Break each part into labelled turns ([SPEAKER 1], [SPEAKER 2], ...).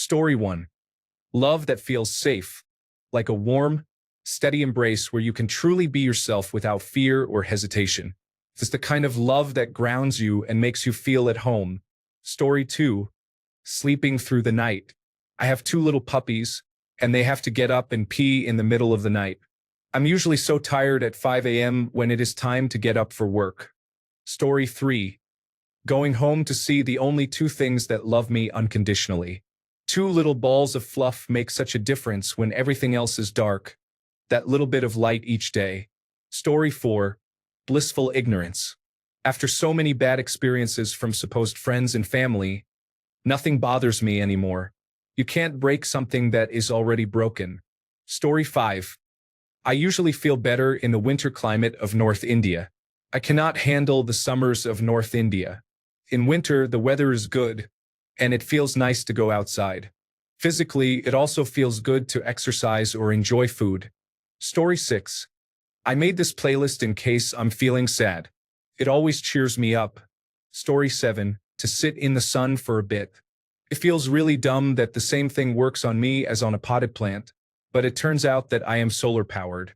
[SPEAKER 1] Story 1. Love that feels safe, like a warm, steady embrace where you can truly be yourself without fear or hesitation. It's the kind of love that grounds you and makes you feel at home. Story 2. Sleeping through the night. I have two little puppies, and they have to get up and pee in the middle of the night. I'm usually so tired at 5 a.m. when it is time to get up for work. Story 3. Going home to see the only two things that love me unconditionally. Two little balls of fluff make such a difference when everything else is dark. That little bit of light each day. Story 4. Blissful ignorance. After so many bad experiences from supposed friends and family, nothing bothers me anymore. You can't break something that is already broken. Story 5. I usually feel better in the winter climate of North India. I cannot handle the summers of North India. In winter, the weather is good, and it feels nice to go outside. Physically, it also feels good to exercise or enjoy food. Story 6. I made this playlist in case I'm feeling sad. It always cheers me up. Story 7. To sit in the sun for a bit. It feels really dumb that the same thing works on me as on a potted plant, but it turns out that I am solar powered.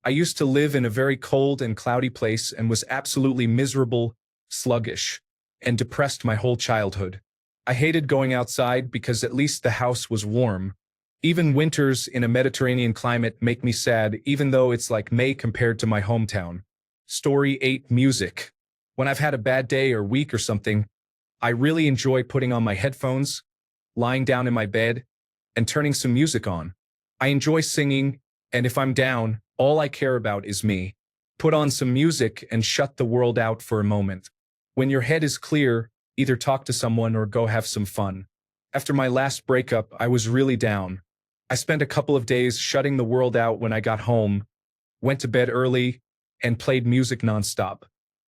[SPEAKER 1] I used to live in a very cold and cloudy place and was absolutely miserable, sluggish, and depressed my whole childhood. I hated going outside because at least the house was warm. Even winters in a Mediterranean climate make me sad, even though it's like May compared to my hometown. Story 8. Music. When I've had a bad day or week or something, I really enjoy putting on my headphones, lying down in my bed, and turning some music on. I enjoy singing, and if I'm down, all I care about is me. Put on some music and shut the world out for a moment. When your head is clear, either talk to someone or go have some fun. After my last breakup, I was really down. I spent a couple of days shutting the world out when I got home, went to bed early, and played music nonstop.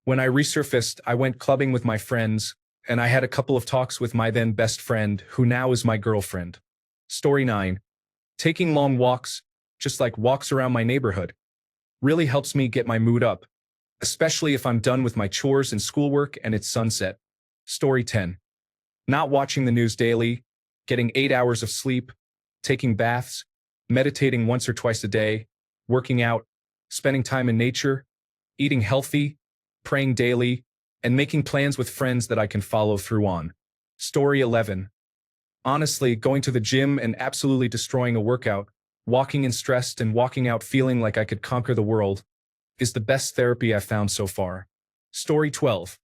[SPEAKER 1] When I resurfaced, I went clubbing with my friends, and I had a couple of talks with my then best friend, who now is my girlfriend. Story 9. Taking long walks, just like walks around my neighborhood, really helps me get my mood up, especially if I'm done with my chores and schoolwork and it's sunset. Story 10. Not watching the news daily, getting 8 hours of sleep, taking baths, meditating once or twice a day, working out, spending time in nature, eating healthy, praying daily, and making plans with friends that I can follow through on. Story 11. Honestly, going to the gym and absolutely destroying a workout, walking in stressed and walking out feeling like I could conquer the world, is the best therapy I've found so far. Story 12.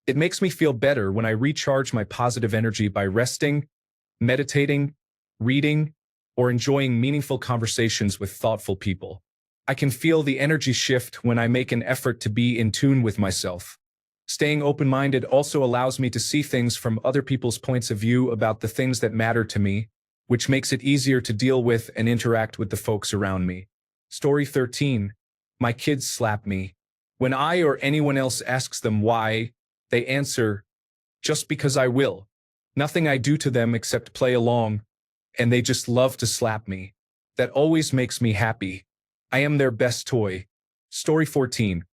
[SPEAKER 1] It makes me feel better when I recharge my positive energy by resting, meditating, reading, or enjoying meaningful conversations with thoughtful people. I can feel the energy shift when I make an effort to be in tune with myself. Staying open-minded also allows me to see things from other people's points of view about the things that matter to me, which makes it easier to deal with and interact with the folks around me. Story 13. My kids slap me. When I or anyone else asks them why, they answer, just because I will. Nothing I do to them except play along, and they just love to slap me. That always makes me happy. I am their best toy. Story 14.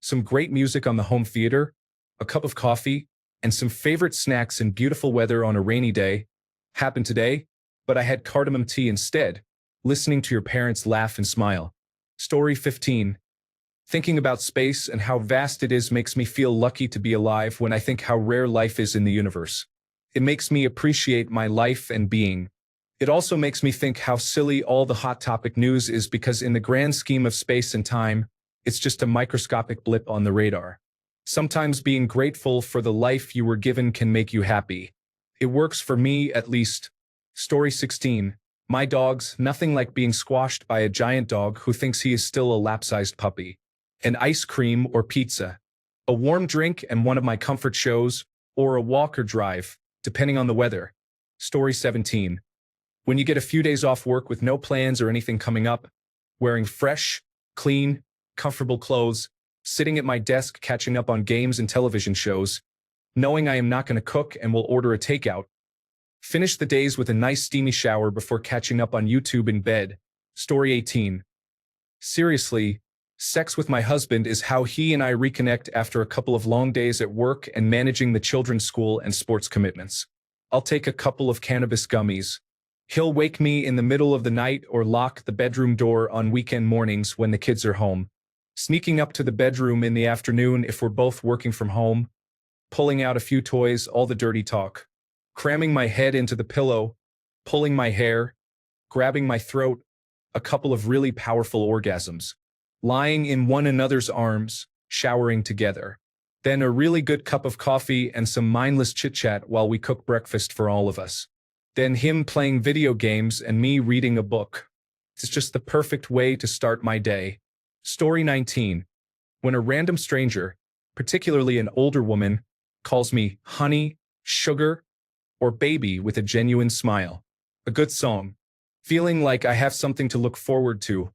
[SPEAKER 1] Some great music on the home theater, a cup of coffee, and some favorite snacks in beautiful weather on a rainy day. Happened today, but I had cardamom tea instead, listening to your parents laugh and smile. Story 15. Thinking about space and how vast it is makes me feel lucky to be alive when I think how rare life is in the universe. It makes me appreciate my life and being. It also makes me think how silly all the hot topic news is because in the grand scheme of space and time, it's just a microscopic blip on the radar. Sometimes being grateful for the life you were given can make you happy. It works for me, at least. Story 16. My dogs, nothing like being squashed by a giant dog who thinks he is still a lap-sized puppy. An ice cream or pizza. A warm drink and one of my comfort shows, or a walk or drive, depending on the weather. Story 17. When you get a few days off work with no plans or anything coming up, wearing fresh, clean, comfortable clothes, sitting at my desk catching up on games and television shows, knowing I am not going to cook and will order a takeout, finish the days with a nice steamy shower before catching up on YouTube in bed. Story 18. Seriously, sex with my husband is how he and I reconnect after a couple of long days at work and managing the children's school and sports commitments. I'll take a couple of cannabis gummies, He'll wake me in the middle of the night or lock the bedroom door on weekend mornings when the kids are home. Sneaking up to the bedroom in the afternoon if we're both working from home. Pulling out a few toys, all the dirty talk. Cramming my head into the pillow, pulling my hair, grabbing my throat, a couple of really powerful orgasms. Lying in one another's arms, showering together. Then a really good cup of coffee and some mindless chit-chat while we cook breakfast for all of us. Then him playing video games and me reading a book. It's just the perfect way to start my day. Story 19. When a random stranger, particularly an older woman, calls me honey, sugar, or baby with a genuine smile. A good song. Feeling like I have something to look forward to,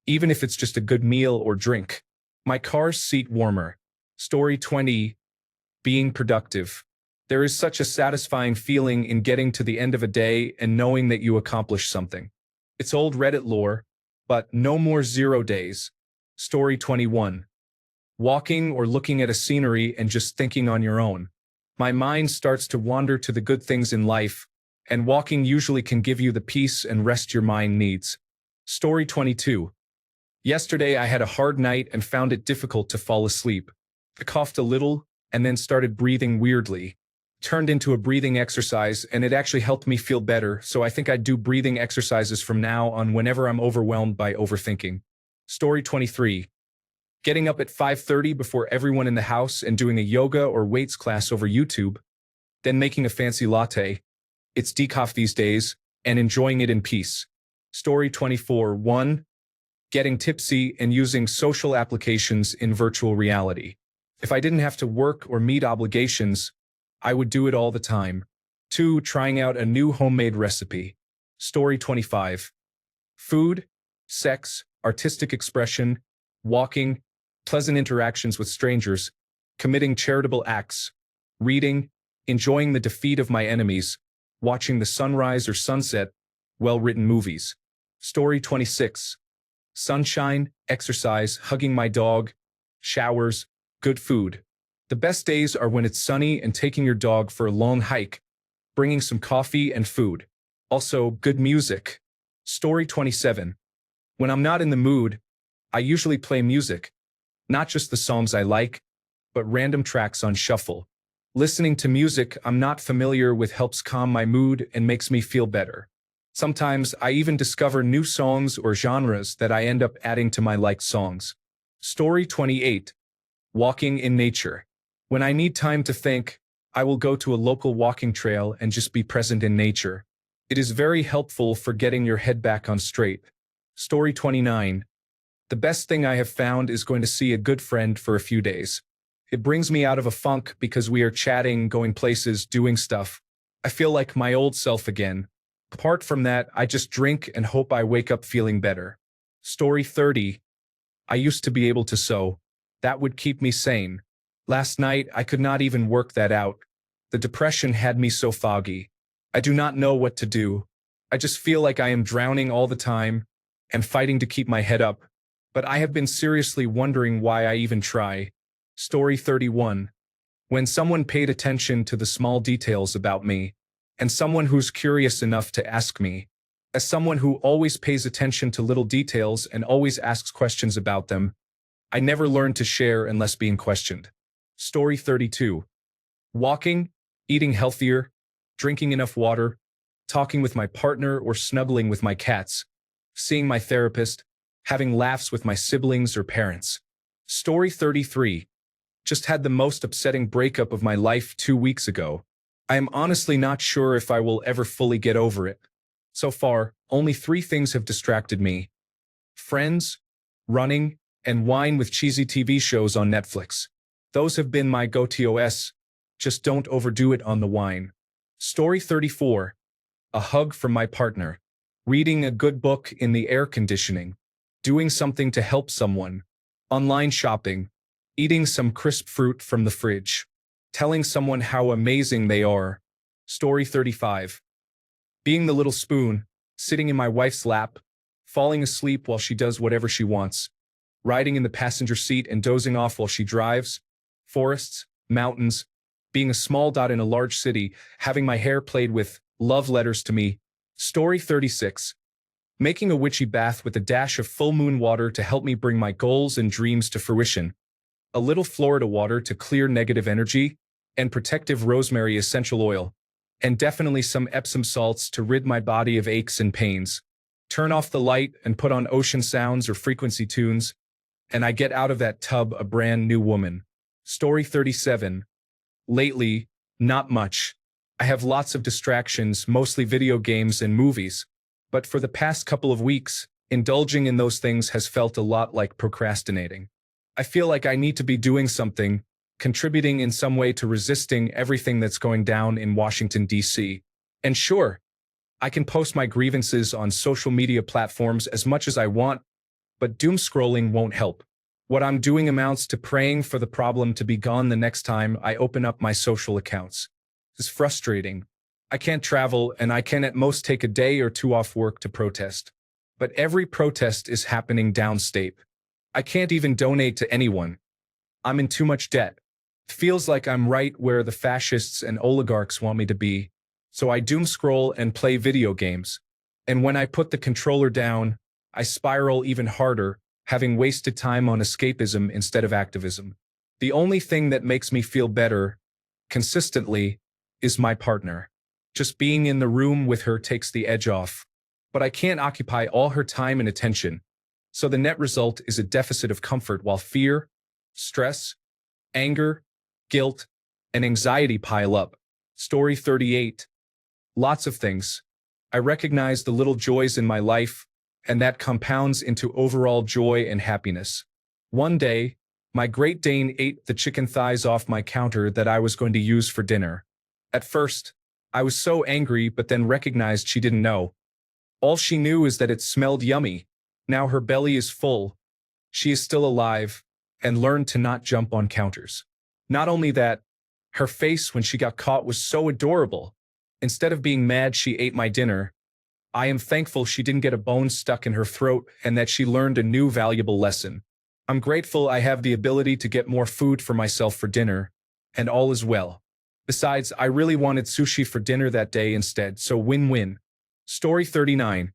[SPEAKER 1] even if it's just a good meal or drink. My car's seat warmer. Story 20. Being productive. There is such a satisfying feeling in getting to the end of a day and knowing that you accomplished something. It's old Reddit lore, but no more 0 days. Story 21. Walking or looking at a scenery and just thinking on your own. My mind starts to wander to the good things in life, and walking usually can give you the peace and rest your mind needs. Story 22. Yesterday I had a hard night and found it difficult to fall asleep. I coughed a little and then started breathing weirdly. Turned into a breathing exercise and it actually helped me feel better, so I think I'd do breathing exercises from now on whenever I'm overwhelmed by overthinking. Story 23. Getting up at 5:30 before everyone in the house and doing a yoga or weights class over YouTube, then making a fancy latte. It's decaf these days, and enjoying it in peace. Story 24. 1. Getting tipsy and using social applications in virtual reality. If I didn't have to work or meet obligations, I would do it all the time. 2. Trying out a new homemade recipe. Story 25. Food, sex, artistic expression, walking, pleasant interactions with strangers, committing charitable acts, reading, enjoying the defeat of my enemies, watching the sunrise or sunset, well-written movies. Story 26. Sunshine, exercise, hugging my dog, showers, good food. The best days are when it's sunny and taking your dog for a long hike, bringing some coffee and food. Also, good music. Story 27. When I'm not in the mood, I usually play music. Not just the songs I like, but random tracks on shuffle. Listening to music I'm not familiar with helps calm my mood and makes me feel better. Sometimes I even discover new songs or genres that I end up adding to my liked songs. Story 28. Walking in nature. When I need time to think, I will go to a local walking trail and just be present in nature. It is very helpful for getting your head back on straight. Story 29. The best thing I have found is going to see a good friend for a few days. It brings me out of a funk because we are chatting, going places, doing stuff. I feel like my old self again. Apart from that, I just drink and hope I wake up feeling better. Story 30. I used to be able to sew. That would keep me sane. Last night, I could not even work that out. The depression had me so foggy. I do not know what to do. I just feel like I am drowning all the time and fighting to keep my head up. But I have been seriously wondering why I even try. Story 31. When someone paid attention to the small details about me, and someone who's curious enough to ask me. As someone who always pays attention to little details and always asks questions about them, I never learned to share unless being questioned. Story 32. Walking, eating healthier, drinking enough water, talking with my partner or snuggling with my cats, seeing my therapist, having laughs with my siblings or parents. Story 33. Just had the most upsetting breakup of my life 2 weeks ago. I am honestly not sure if I will ever fully get over it. So far, only 3 things have distracted me. Friends, running, and wine with cheesy TV shows on Netflix. Those have been my go-tos. Just don't overdo it on the wine. Story 34. A hug from my partner. Reading a good book in the air conditioning. Doing something to help someone. Online shopping. Eating some crisp fruit from the fridge. Telling someone how amazing they are. Story 35. Being the little spoon, sitting in my wife's lap, falling asleep while she does whatever she wants. Riding in the passenger seat and dozing off while she drives. Forests, mountains, being a small dot in a large city, having my hair played with, love letters to me. Story 36. Making a witchy bath with a dash of full moon water to help me bring my goals and dreams to fruition. A little Florida water to clear negative energy, and protective rosemary essential oil. And definitely some Epsom salts to rid my body of aches and pains. Turn off the light and put on ocean sounds or frequency tunes, and I get out of that tub a brand new woman. Story 37. Lately, not much. I have lots of distractions, mostly video games and movies. But for the past couple of weeks, indulging in those things has felt a lot like procrastinating. I feel like I need to be doing something, contributing in some way to resisting everything that's going down in Washington, D.C. And sure, I can post my grievances on social media platforms as much as I want, but doom scrolling won't help. What I'm doing amounts to praying for the problem to be gone the next time I open up my social accounts. It's frustrating. I can't travel, and I can at most take a day or two off work to protest. But every protest is happening downstate. I can't even donate to anyone. I'm in too much debt. It feels like I'm right where the fascists and oligarchs want me to be, so I doom scroll and play video games. And when I put the controller down, I spiral even harder, having wasted time on escapism instead of activism. The only thing that makes me feel better, consistently, is my partner. Just being in the room with her takes the edge off. But I can't occupy all her time and attention. So the net result is a deficit of comfort while fear, stress, anger, guilt, and anxiety pile up. Story 38. Lots of things. I recognize the little joys in my life, and that compounds into overall joy and happiness. One day, my Great Dane ate the chicken thighs off my counter that I was going to use for dinner. At first, I was so angry, but then recognized she didn't know. All she knew is that it smelled yummy. Now her belly is full. She is still alive, and learned to not jump on counters. Not only that, her face when she got caught was so adorable. Instead of being mad she ate my dinner, I am thankful she didn't get a bone stuck in her throat and that she learned a new valuable lesson. I'm grateful I have the ability to get more food for myself for dinner, and all is well. Besides, I really wanted sushi for dinner that day instead, so win-win. Story 39.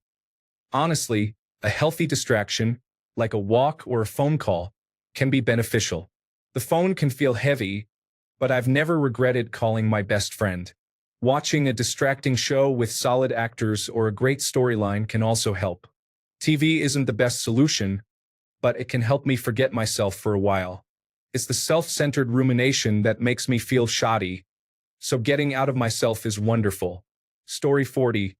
[SPEAKER 1] Honestly, a healthy distraction, like a walk or a phone call, can be beneficial. The phone can feel heavy, but I've never regretted calling my best friend. Watching a distracting show with solid actors or a great storyline can also help. TV isn't the best solution, but it can help me forget myself for a while. It's the self-centered rumination that makes me feel shoddy, so getting out of myself is wonderful. Story 40.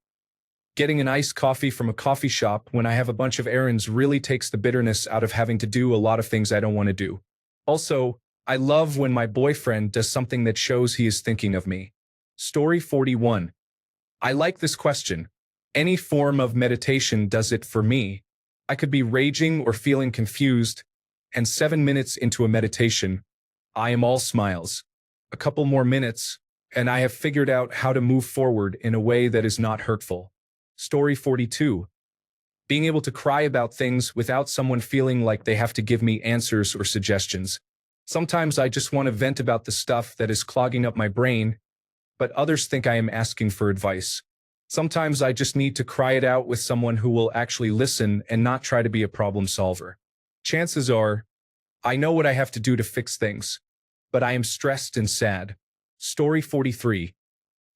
[SPEAKER 1] Getting an iced coffee from a coffee shop when I have a bunch of errands really takes the bitterness out of having to do a lot of things I don't want to do. Also, I love when my boyfriend does something that shows he is thinking of me. Story 41. I like this question. Any form of meditation does it for me. I could be raging or feeling confused, and 7 minutes into a meditation, I am all smiles. A couple more minutes, and I have figured out how to move forward in a way that is not hurtful. Story 42. Being able to cry about things without someone feeling like they have to give me answers or suggestions. Sometimes I just want to vent about the stuff that is clogging up my brain, but others think I am asking for advice. Sometimes I just need to cry it out with someone who will actually listen and not try to be a problem solver. Chances are, I know what I have to do to fix things, but I am stressed and sad. Story 43.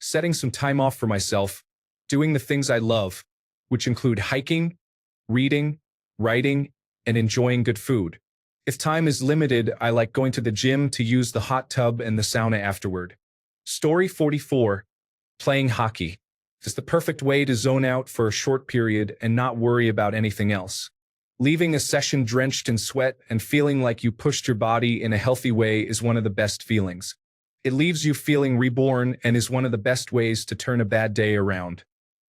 [SPEAKER 1] Setting some time off for myself, doing the things I love, which include hiking, reading, writing, and enjoying good food. If time is limited, I like going to the gym to use the hot tub and the sauna afterward. Story 44. Playing hockey. It's the perfect way to zone out for a short period and not worry about anything else. Leaving a session drenched in sweat and feeling like you pushed your body in a healthy way is one of the best feelings. It leaves you feeling reborn and is one of the best ways to turn a bad day around.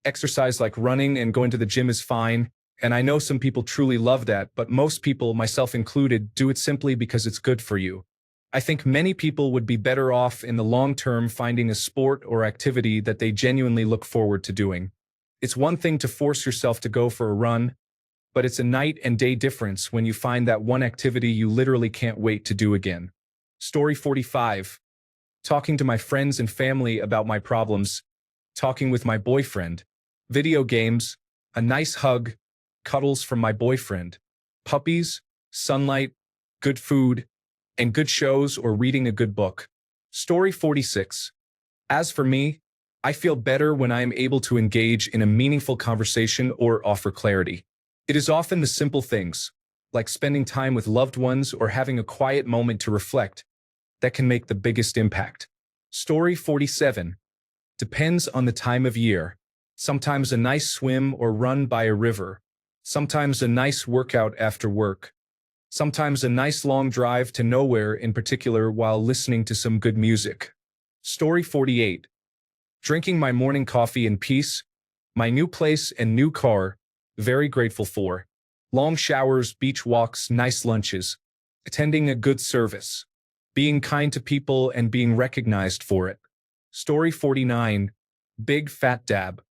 [SPEAKER 1] Exercise like running and going to the gym is fine, and I know some people truly love that, but most people, myself included, do it simply because it's good for you. I think many people would be better off in the long term finding a sport or activity that they genuinely look forward to doing. It's one thing to force yourself to go for a run, but it's a night and day difference when you find that one activity you literally can't wait to do again. Story 45. Talking to my friends and family about my problems. Talking with my boyfriend. Video games, a nice hug, cuddles from my boyfriend, puppies, sunlight, good food, and good shows or reading a good book. Story 46. As for me, I feel better when I am able to engage in a meaningful conversation or offer clarity. It is often the simple things, like spending time with loved ones or having a quiet moment to reflect, that can make the biggest impact. Story 47. Depends on the time of year. Sometimes a nice swim or run by a river. Sometimes a nice workout after work. Sometimes a nice long drive to nowhere in particular while listening to some good music. Story 48. Drinking my morning coffee in peace. My new place and new car. Very grateful for. Long showers, beach walks, nice lunches. Attending a good service. Being kind to people and being recognized for it. Story 49. Big fat dab.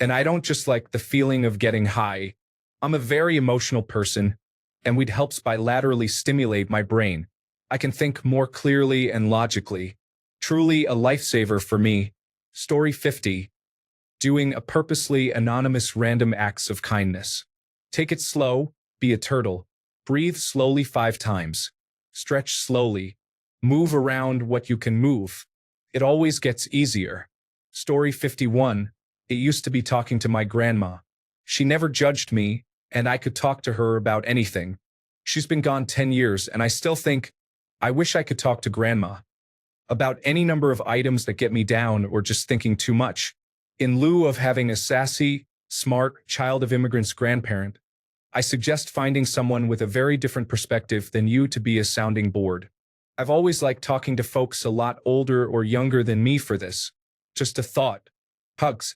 [SPEAKER 1] And I don't just like the feeling of getting high. I'm a very emotional person, and weed helps bilaterally stimulate my brain. I can think more clearly and logically. Truly a lifesaver for me. Story 50. Doing a purposely anonymous random acts of kindness. Take it slow, be a turtle. Breathe slowly 5 times. Stretch slowly. Move around what you can move. It always gets easier. Story 51. It used to be talking to my grandma. She never judged me, and I could talk to her about anything. She's been gone 10 years, and I still think, I wish I could talk to grandma about any number of items that get me down or just thinking too much. In lieu of having a sassy, smart, child of immigrants grandparent, I suggest finding someone with a very different perspective than you to be a sounding board. I've always liked talking to folks a lot older or younger than me for this. Just a thought. Hugs.